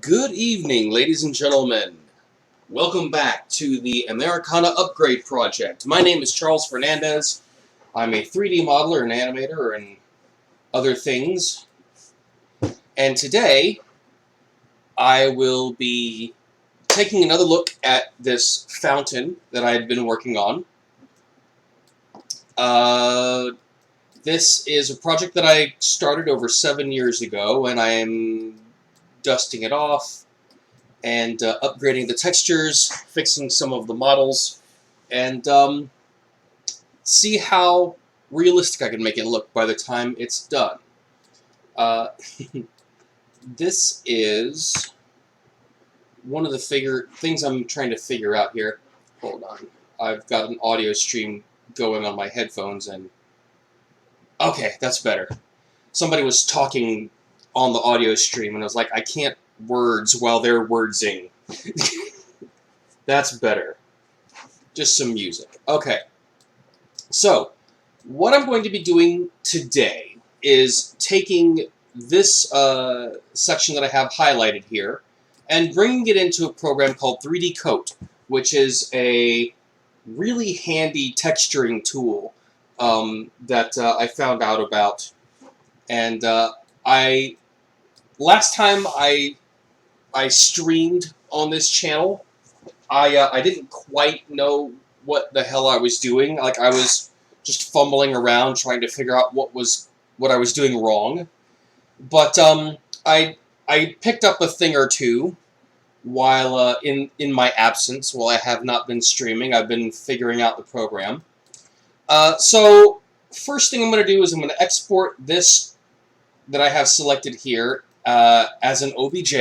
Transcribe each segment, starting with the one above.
Good evening, ladies and gentlemen. Welcome back to the Americana Upgrade Project. My name is Charles Fernandez. I'm a 3D modeler and animator and other things. And today, I will be taking another look at this fountain that I had been working on. This is a project that I started over 7 years ago, and I am dusting it off and upgrading the textures, fixing some of the models, and see how realistic I can make it look by the time it's done. Uh, this is one of the things I'm trying to figure out here. Hold on. I've got an audio stream going on my headphones, and okay, that's better. Somebody was talking on the audio stream, and I was like, I can't words while they're wordsing. That's better. Just some music. Okay. So, what I'm going to be doing today is taking this section that I have highlighted here and bringing it into a program called 3D Coat, which is a really handy texturing tool that I found out about. And last time I streamed on this channel, I didn't quite know what the hell I was doing. Like, I was just fumbling around trying to figure out what I was doing wrong. But I picked up a thing or two while in my absence, while I have not been streaming. I've been figuring out the program. So first thing I'm going to do is I'm going to export this that I have selected here as an OBJ,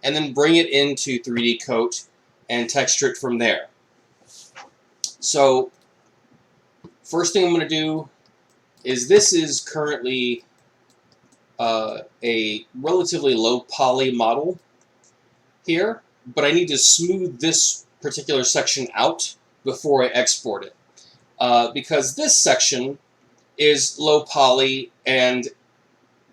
and then bring it into 3D Coat and texture it from there. So first thing I'm going to do is this is currently a relatively low poly model here, but I need to smooth this particular section out before I export it. Because this section is low poly,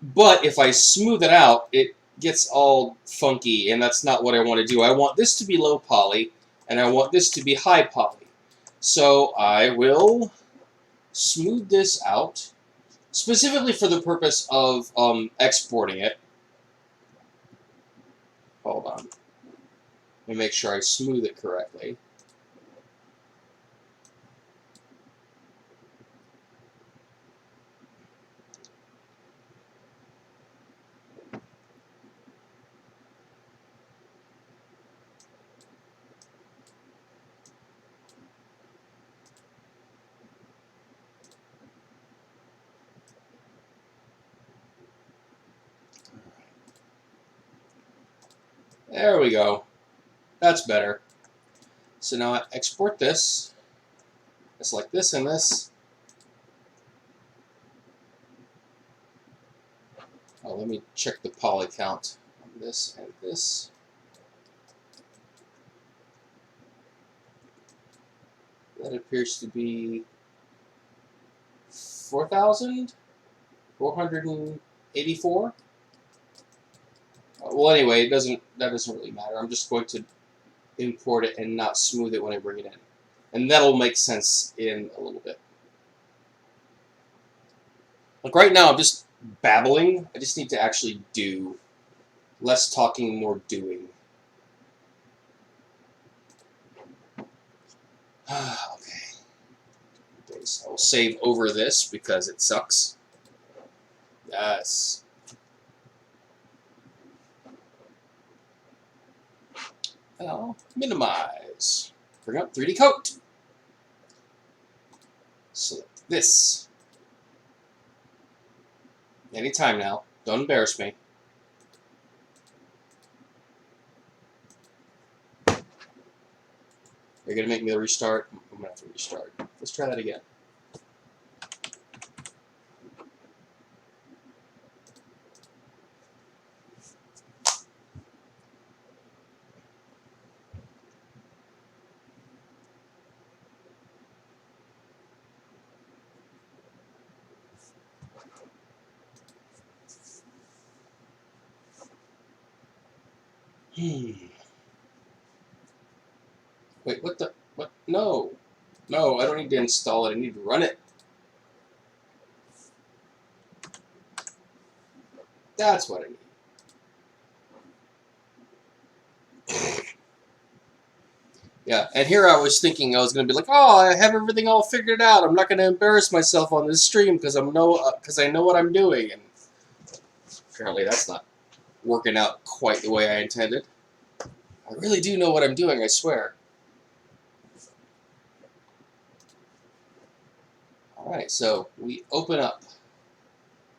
but if I smooth it out, it gets all funky, and that's not what I want to do. I want this to be low poly, and I want this to be high poly. So I will smooth this out, specifically for the purpose of exporting it. Hold on. Let me make sure I smooth it correctly. There we go. That's better. So now I export this. I select this and this. Oh, let me check the poly count on this and this. That appears to be 4,484. Well, anyway, that doesn't really matter. I'm just going to import it and not smooth it when I bring it in. And that'll make sense in a little bit. Like right now, I'm just babbling. I just need to actually do. Less talking, more doing. Okay. So I'll save over this because it sucks. Yes. I'll minimize. Bring up 3D Coat. Select this. Anytime now. Don't embarrass me. You're going to make me restart? I'm going to have to restart. Let's try that again. Wait, what the? What? No. No, I don't need to install it. I need to run it. That's what I need. Yeah, and here I was thinking I was going to be like, oh, I have everything all figured out. I'm not going to embarrass myself on this stream because I know what I'm doing. And apparently that's not working out quite the way I intended. I really do know what I'm doing, I swear. Alright, so we open up.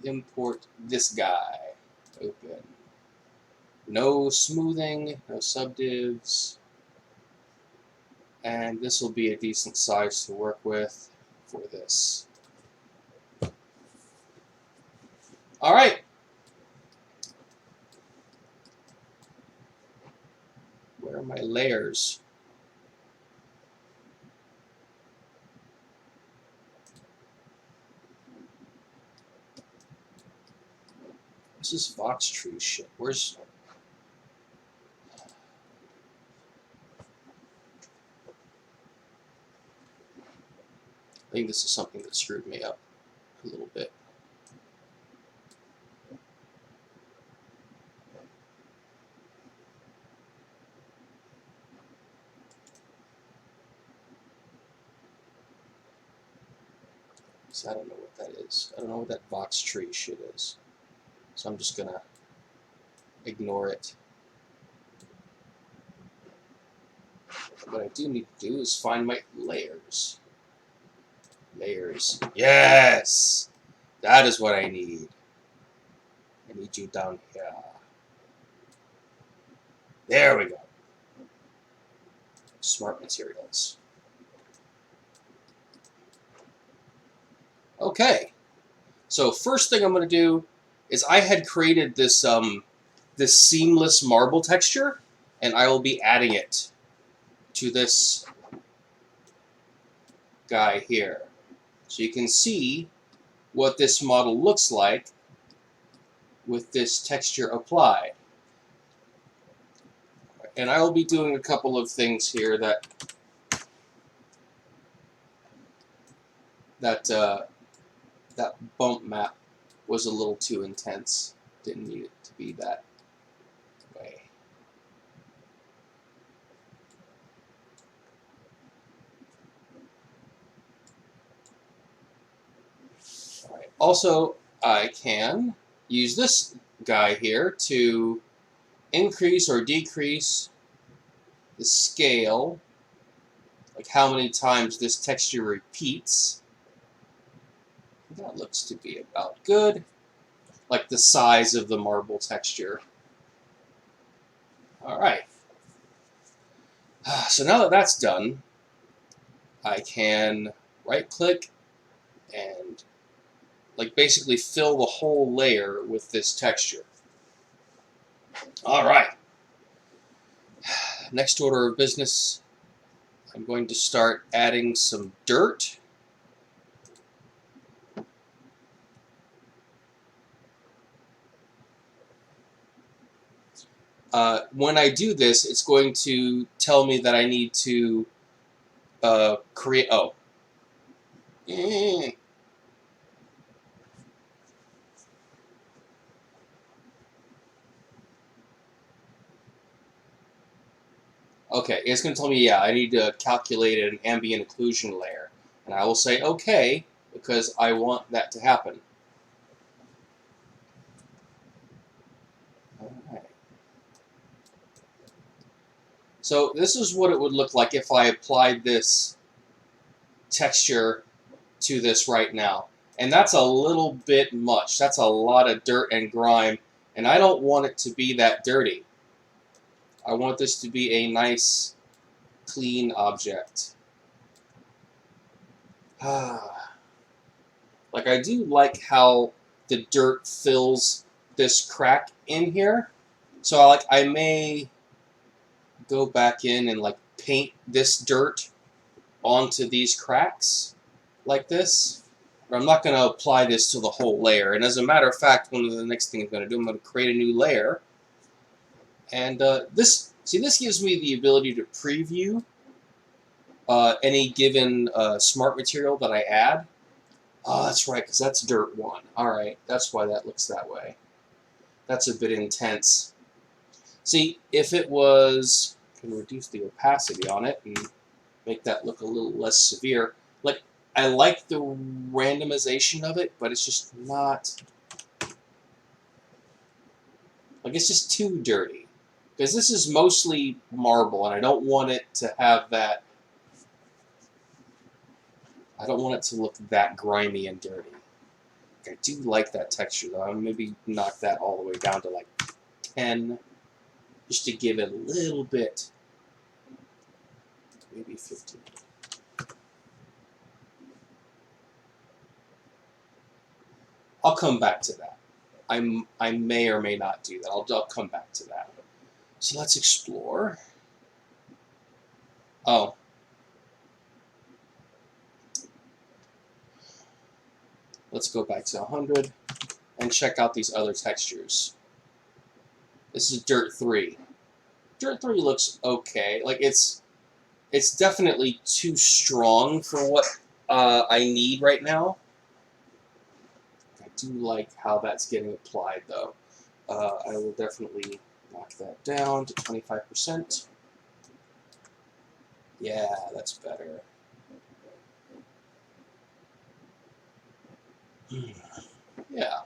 Import this guy. Open. No smoothing, no subdivs. And this will be a decent size to work with for this. Alright. Where are my layers? This is Vox tree shit. Where's... I think this is something that screwed me up a little bit. So I don't know what that is. I don't know what that Vox tree shit is. So I'm just gonna ignore it. What I do need to do is find my layers. Layers. Yes! That is what I need. I need you down here. There we go. Smart materials. Okay. So first thing I'm going to do is I had created this this seamless marble texture, and I will be adding it to this guy here. So you can see what this model looks like with this texture applied. And I will be doing a couple of things here that that bump map was a little too intense. Didn't need it to be that way. All right. Also, I can use this guy here to increase or decrease the scale, like how many times this texture repeats. That looks to be about good. Like the size of the marble texture. Alright. So now that that's done, I can right-click and like basically fill the whole layer with this texture. Alright. Next order of business, I'm going to start adding some dirt. When I do this, it's going to tell me that I need to create... Oh. Okay, it's going to tell me, yeah, I need to calculate an ambient occlusion layer. And I will say, okay, because I want that to happen. Alright. So this is what it would look like if I applied this texture to this right now. And that's a little bit much. That's a lot of dirt and grime. And I don't want it to be that dirty. I want this to be a nice, clean object. Like, I do like how the dirt fills this crack in here. So I may go back in and like paint this dirt onto these cracks like this. But I'm not going to apply this to the whole layer. And as a matter of fact, one of the next things I'm going to do, I'm going to create a new layer. And this gives me the ability to preview any given smart material that I add. Oh, that's right, because that's dirt 1. All right, that's why that looks that way. That's a bit intense. See, if it was, I can reduce the opacity on it and make that look a little less severe. Like, I like the randomization of it, but it's just not, like, it's just too dirty. Because this is mostly marble, and I don't want it to have that, I don't want it to look that grimy and dirty. I do like that texture, though. I'll maybe knock that all the way down to, like, 10, just to give it a little bit, maybe 15. I'll come back to that. I may or may not do that. I'll come back to that. So let's explore. Oh. Let's go back to 100 and check out these other textures. This is Dirt 3. Dirt 3 looks okay. Like, it's definitely too strong for what I need right now. I do like how that's getting applied, though. I will definitely knock that down to 25%. Yeah, that's better. Yeah.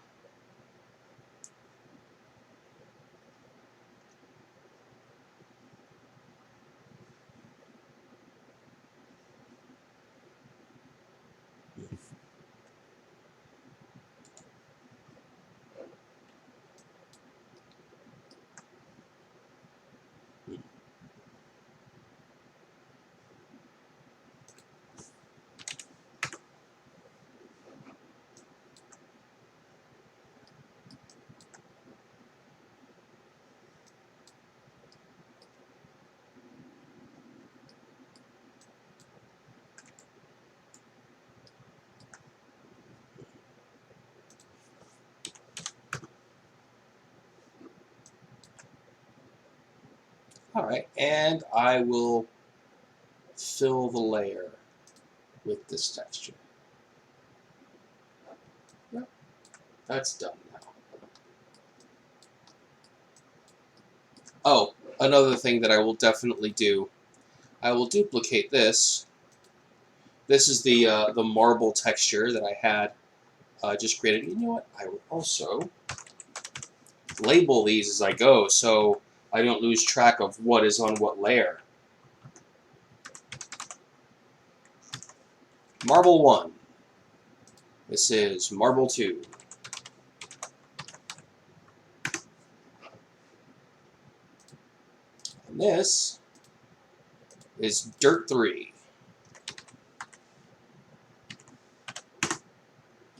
All right, and I will fill the layer with this texture. Yep, that's done now. Oh, another thing that I will definitely do, I will duplicate this. This is the marble texture that I had just created. You know what? I will also label these as I go so I don't lose track of what is on what layer. Marble 1. This is Marble 2. And this is Dirt 3.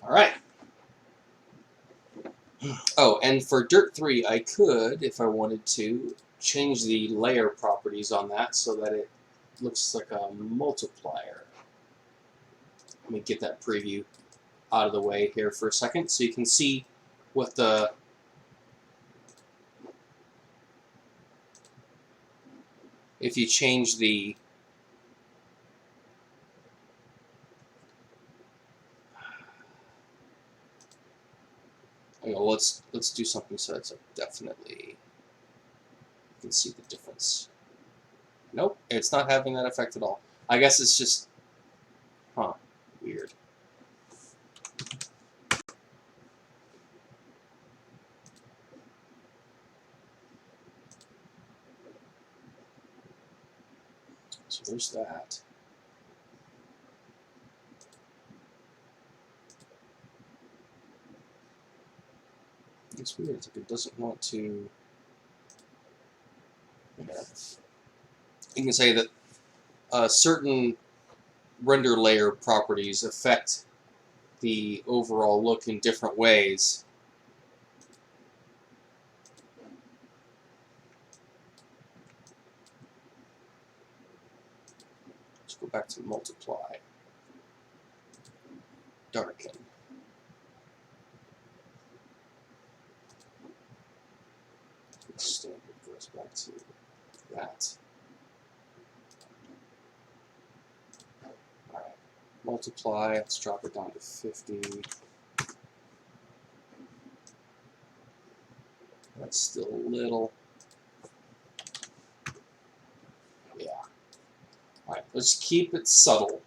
Alright. Oh, and for Dirt 3, I could, if I wanted to, change the layer properties on that so that it looks like a multiplier. Let me get that preview out of the way here for a second so you can see what the if you change the let's do something so it's definitely you can see the difference. Nope, it's not having that effect at all. I guess it's just weird. So there's that. It's weird. It's like it doesn't want to. You can say that certain render layer properties affect the overall look in different ways. Let's go back to multiply. Darken. Standard goes back to that. All right, multiply. Let's drop it down to 50. That's still a little. Yeah. All right, let's keep it subtle.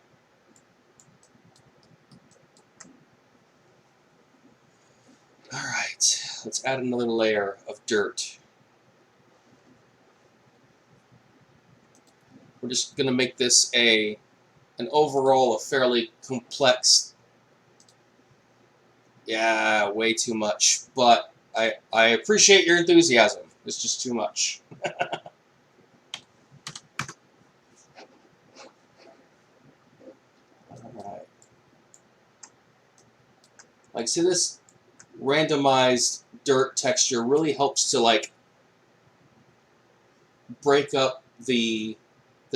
All right, let's add another layer of dirt. We're just going to make this an overall a fairly complex. Yeah, way too much. But I appreciate your enthusiasm. It's just too much. Alright. Like, see, this randomized dirt texture really helps to, like, break up the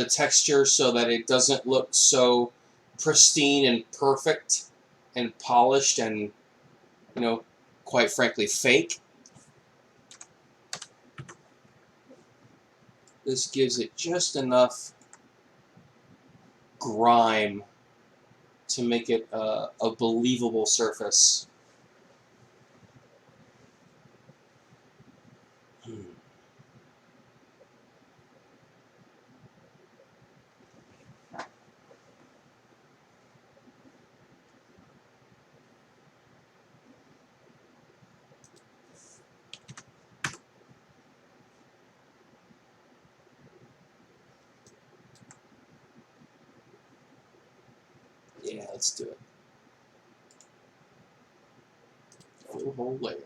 texture so that it doesn't look so pristine and perfect and polished and, you know, quite frankly, fake. This gives it just enough grime to make it a believable surface. Yeah, let's do it. Full whole layer.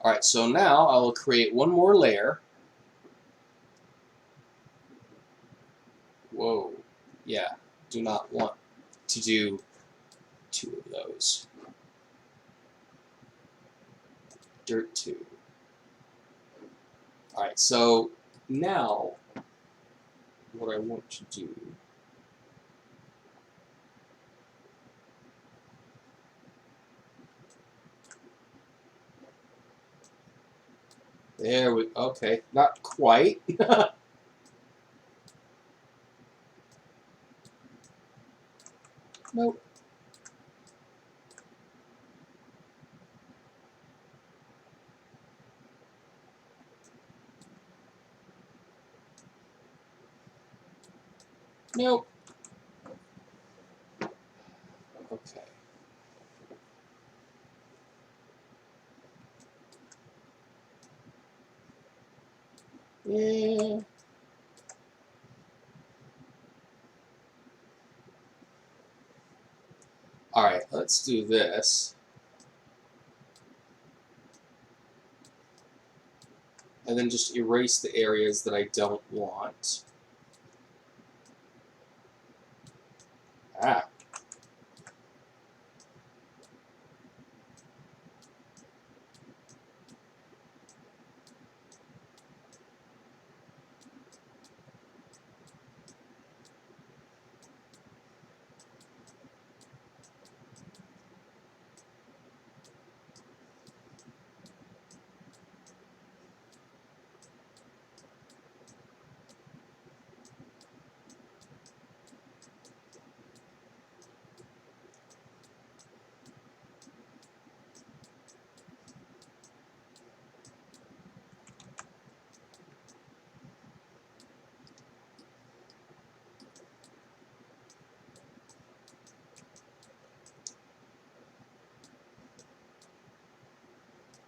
Alright, so now I will create one more layer. Whoa. Yeah, do not want to do two of those. Dirt 2. Alright, so now what I want to do there we okay, not quite. Nope. Nope. Okay. Yeah. Alright, let's do this. And then just erase the areas that I don't want. Ah.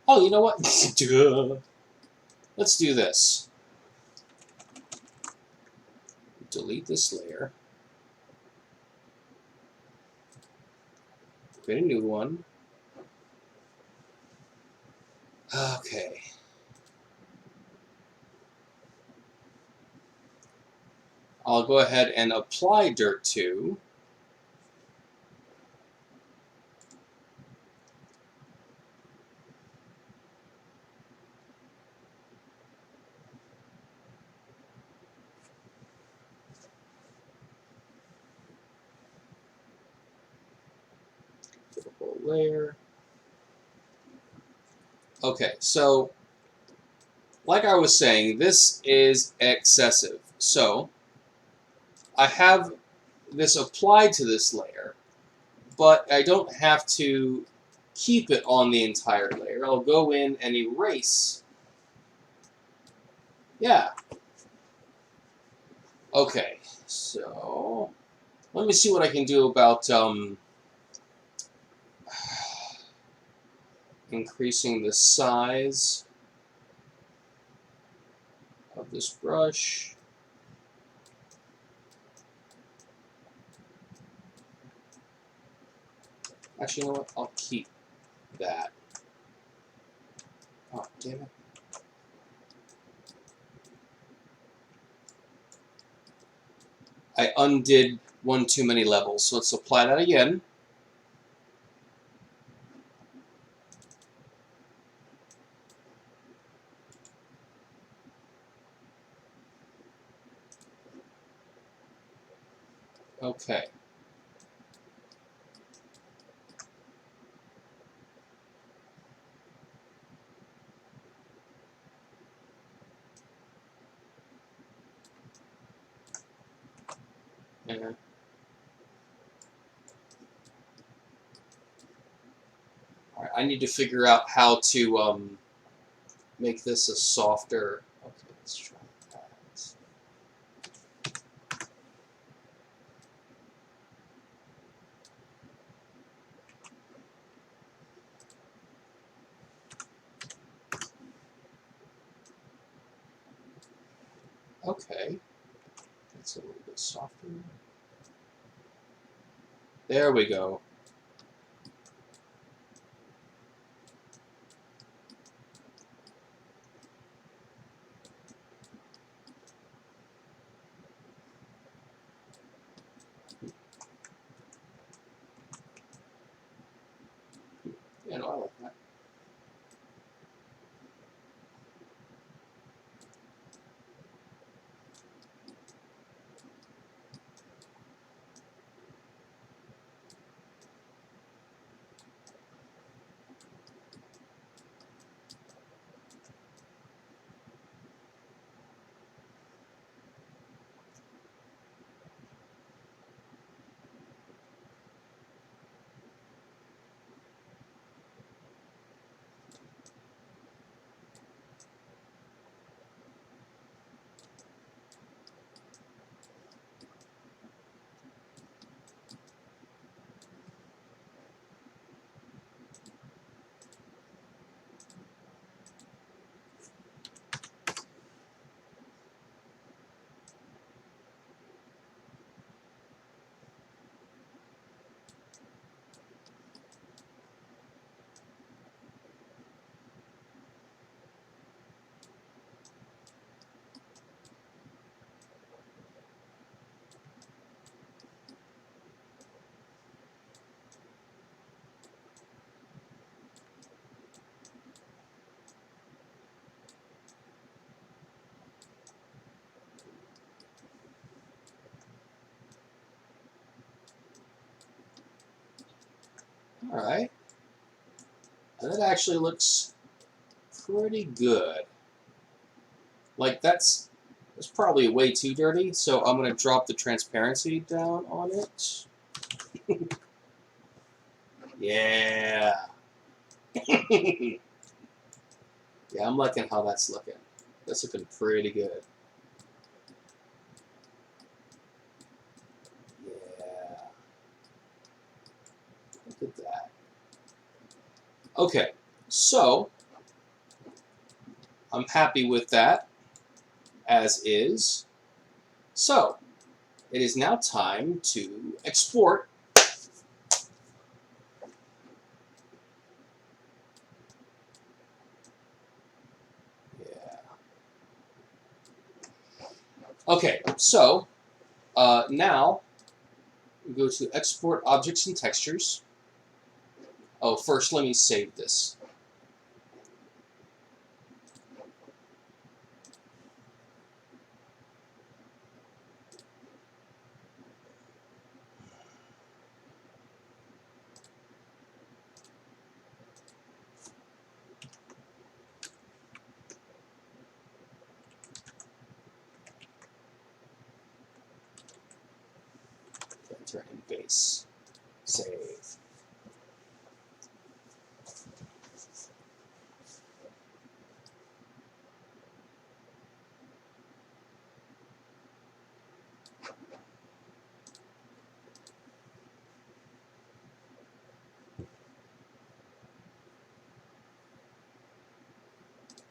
Oh, you know what? Let's do this. Delete this layer. Create a new one. Okay. I'll go ahead and apply Dirt 2. Get a whole layer. Okay, so like I was saying, this is excessive. So I have this applied to this layer, but I don't have to keep it on the entire layer. I'll go in and erase. Yeah. Okay, so let me see what I can do about increasing the size of this brush. Actually, you know what? I'll keep that. Oh, damn it. I undid one too many levels, so let's apply that again. Okay. Yeah. All right, I need to figure out how to make this a softer. Okay, let's try that. Okay, that's a little bit softer. There we go. Yeah, no, I like that. All right, and that actually looks pretty good. Like that's probably way too dirty, so I'm gonna drop the transparency down on it. Yeah. Yeah, I'm liking how that's looking. That's looking pretty good. Yeah. Look at that. Okay, so I'm happy with that as is. So it is now time to export. Yeah. Okay, so now we go to export objects and textures. Oh, first let me save this. case. Save.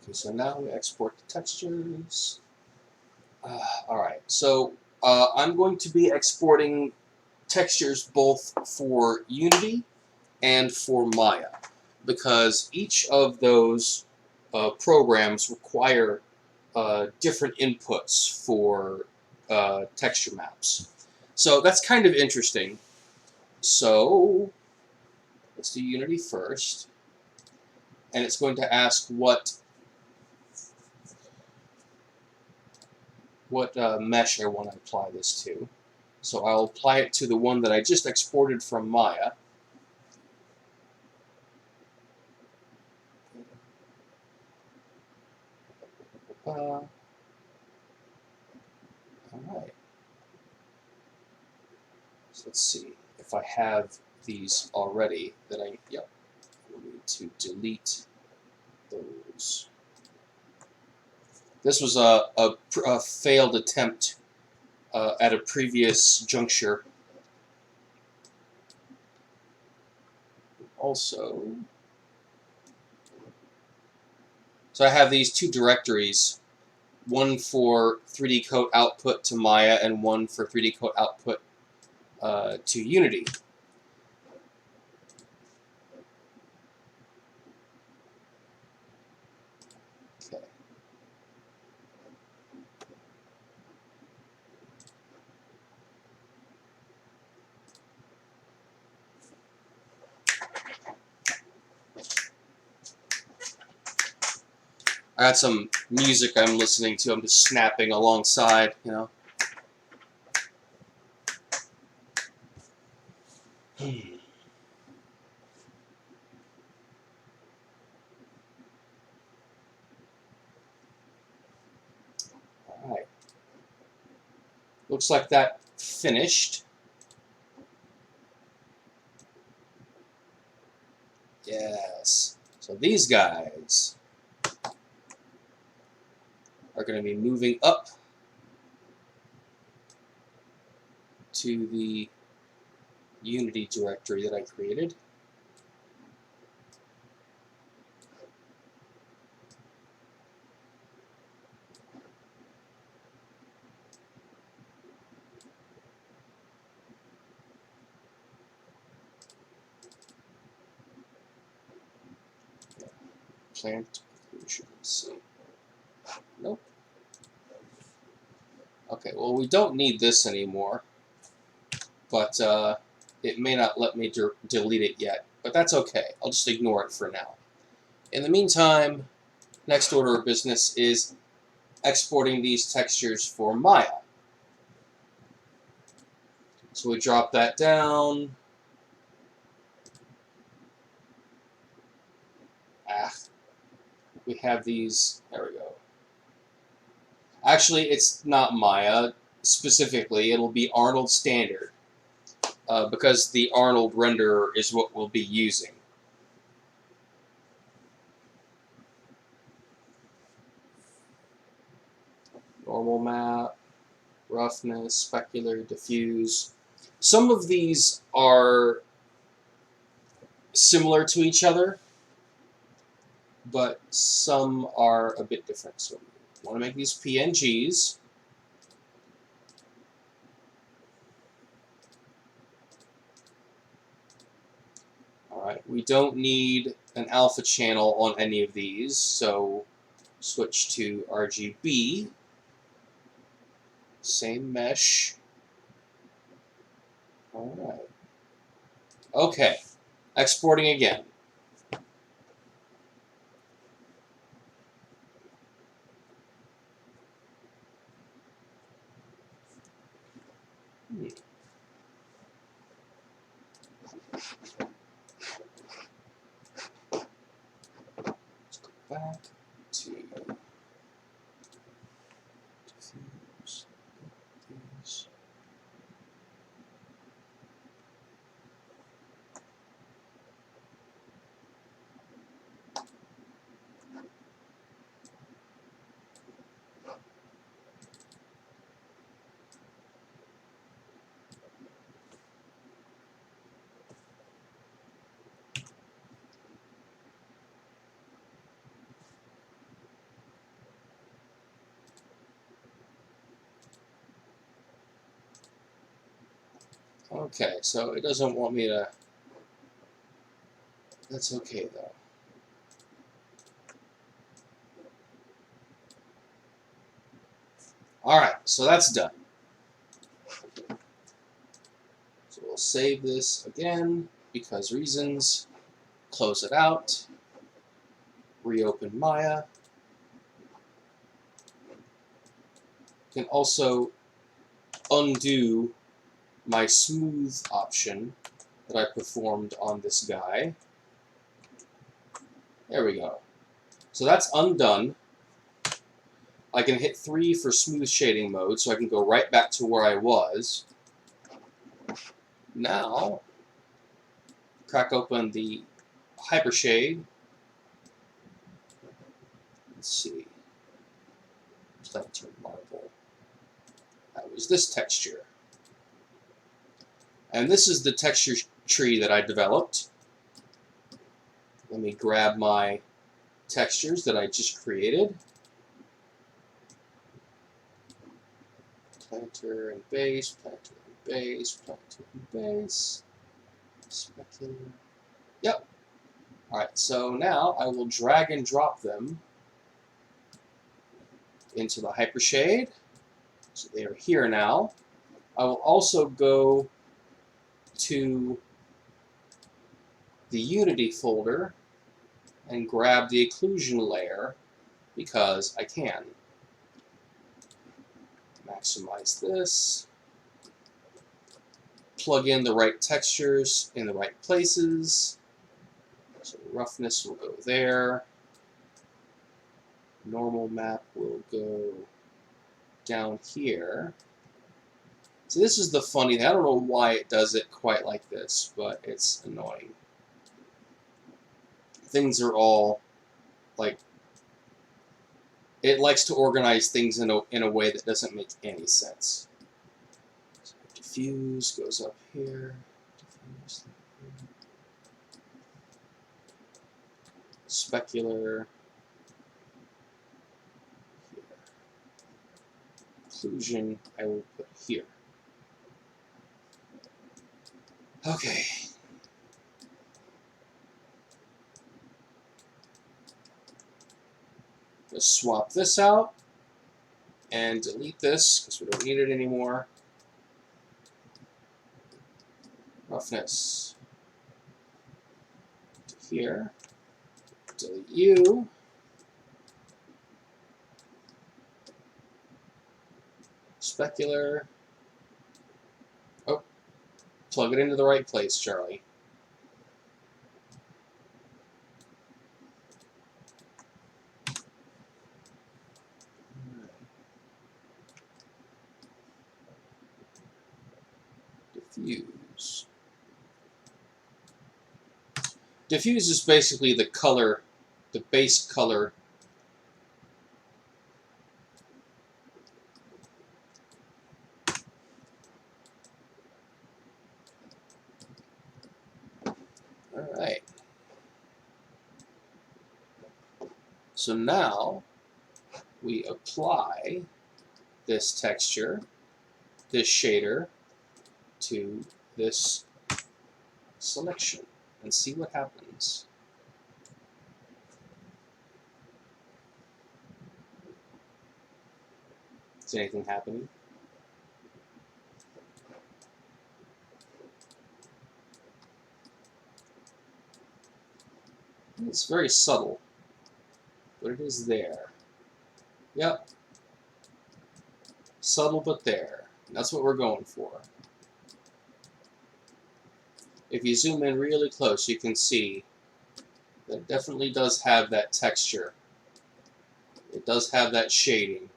Okay, so now we export the textures. Alright, so I'm going to be exporting textures both for Unity and for Maya, because each of those programs require different inputs for texture maps. So that's kind of interesting. So let's do Unity first, and it's going to ask what mesh I want to apply this to. So I'll apply it to the one that I just exported from Maya. Alright. So let's see. If I have these already, then I need to delete those. This was a failed attempt at a previous juncture. Also, so I have these two directories, one for 3D Coat output to Maya and one for 3D Coat output to Unity. Okay. I got some music I'm listening to. I'm just snapping alongside, you know. Alright. Looks like that finished. Yes. So these guys are going to be moving up to the Unity directory that I created. Plant occlusion. Let's see. Nope. Okay, well, we don't need this anymore, but it may not let me delete it yet, but that's okay. I'll just ignore it for now. In the meantime, next order of business is exporting these textures for Maya. So we drop that down. We have these. There we go. Actually, it's not Maya specifically. It'll be Arnold Standard, because the Arnold renderer is what we'll be using. Normal map, roughness, specular, diffuse. Some of these are similar to each other, but some are a bit different. So we want to make these PNGs. Alright, we don't need an alpha channel on any of these, so switch to RGB. Same mesh. Alright. Okay, exporting again. Let's go back to diffuse these. Okay, so it doesn't want me to... That's okay, though. Alright, so that's done. So we'll save this again, because reasons. Close it out. Reopen Maya. Can also undo my smooth option that I performed on this guy. There we go. So that's undone. I can hit 3 for smooth shading mode, so I can go right back to where I was. Now, crack open the Hypershade. Let's see. Planter Marble. That was this texture. And this is the texture tree that I developed. Let me grab my textures that I just created. Planter and base, planter and base, planter and base. Specular. Yep. Alright, so now I will drag and drop them into the Hypershade. So they are here now. I will also go to the Unity folder and grab the occlusion layer because I can. Maximize this. Plug in the right textures in the right places. So roughness will go there. Normal map will go down here. So this is the funny thing. I don't know why it does it quite like this, but it's annoying. Things are all like, it likes to organize things in a way that doesn't make any sense. So diffuse goes up here. Diffuse. Specular. Here. Occlusion I will put here. Okay. Let's swap this out and delete this because we don't need it anymore. Roughness to here. Delete you. Specular. Oh, plug it into the right place, Charlie. Diffuse. Diffuse is basically the color, the base color. Alright. So now we apply this texture, this shader, to this selection and see what happens. Is anything happening? It's very subtle, but it is there. Yep. Subtle, but there. And that's what we're going for. If you zoom in really close, you can see that it definitely does have that texture. It does have that shading.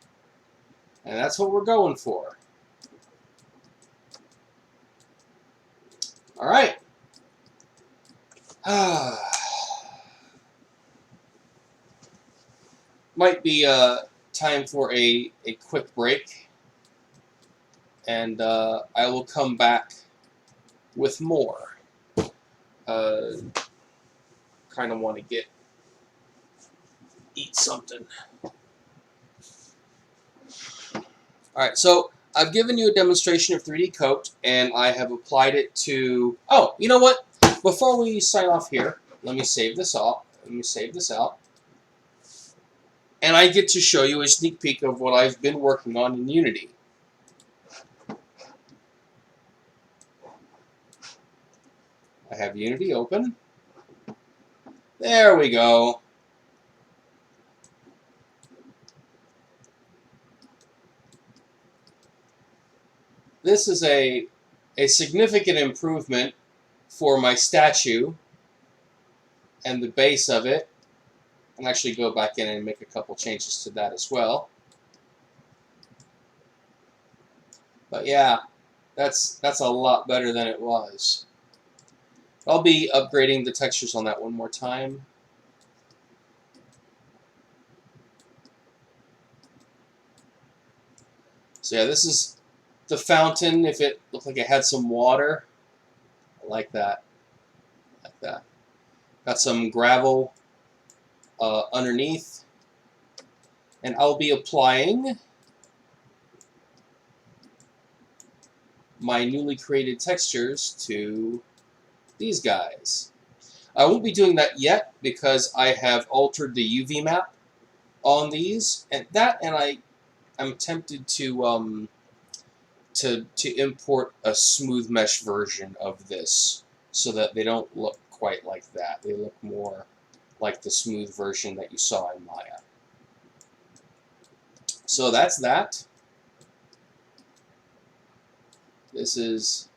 And that's what we're going for. Alright. Might be time for a quick break. And I will come back with more. Kind of want to eat something. Alright, so I've given you a demonstration of 3D Coat, and I have applied it to... Oh, you know what? Before we sign off here, let me save this out. And I get to show you a sneak peek of what I've been working on in Unity. I have Unity open. There we go. This is a significant improvement for my statue and the base of it. I'll actually go back in and make a couple changes to that as well. But yeah, that's a lot better than it was. I'll be upgrading the textures on that one more time. So yeah, this is the fountain. If it looked like it had some water, I like that. Like that. Got some gravel underneath. And I'll be applying my newly created textures to these guys. I won't be doing that yet because I have altered the UV map on these, and I'm tempted to import a smooth mesh version of this so that they don't look quite like that. They look more like the smooth version that you saw in Maya. So that's that. This is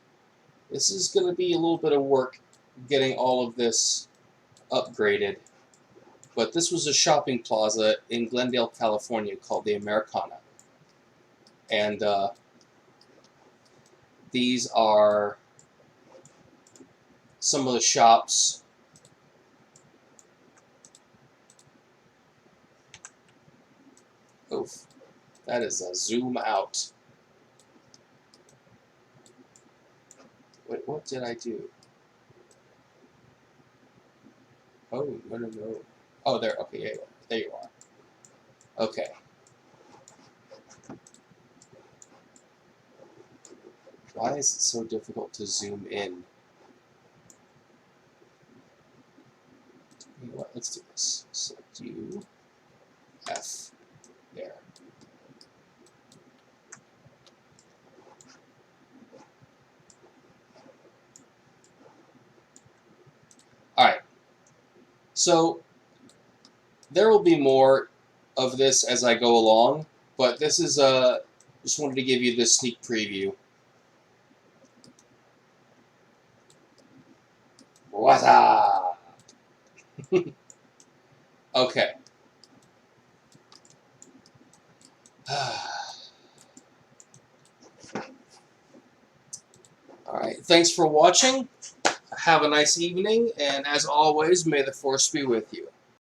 going to be a little bit of work getting all of this upgraded. But this was a shopping plaza in Glendale, California called the Americana. And these are some of the shops. Oof, that is a zoom out. Wait, what did I do? Oh, no. Oh, there, okay, yeah, there you are. Okay. Why is it so difficult to zoom in? You know what, let's do this. Select U, F, there. Alright. So, there will be more of this as I go along, but this is just wanted to give you this sneak preview. What's up? Okay. Alright, thanks for watching. Have a nice evening, and as always, may the Force be with you.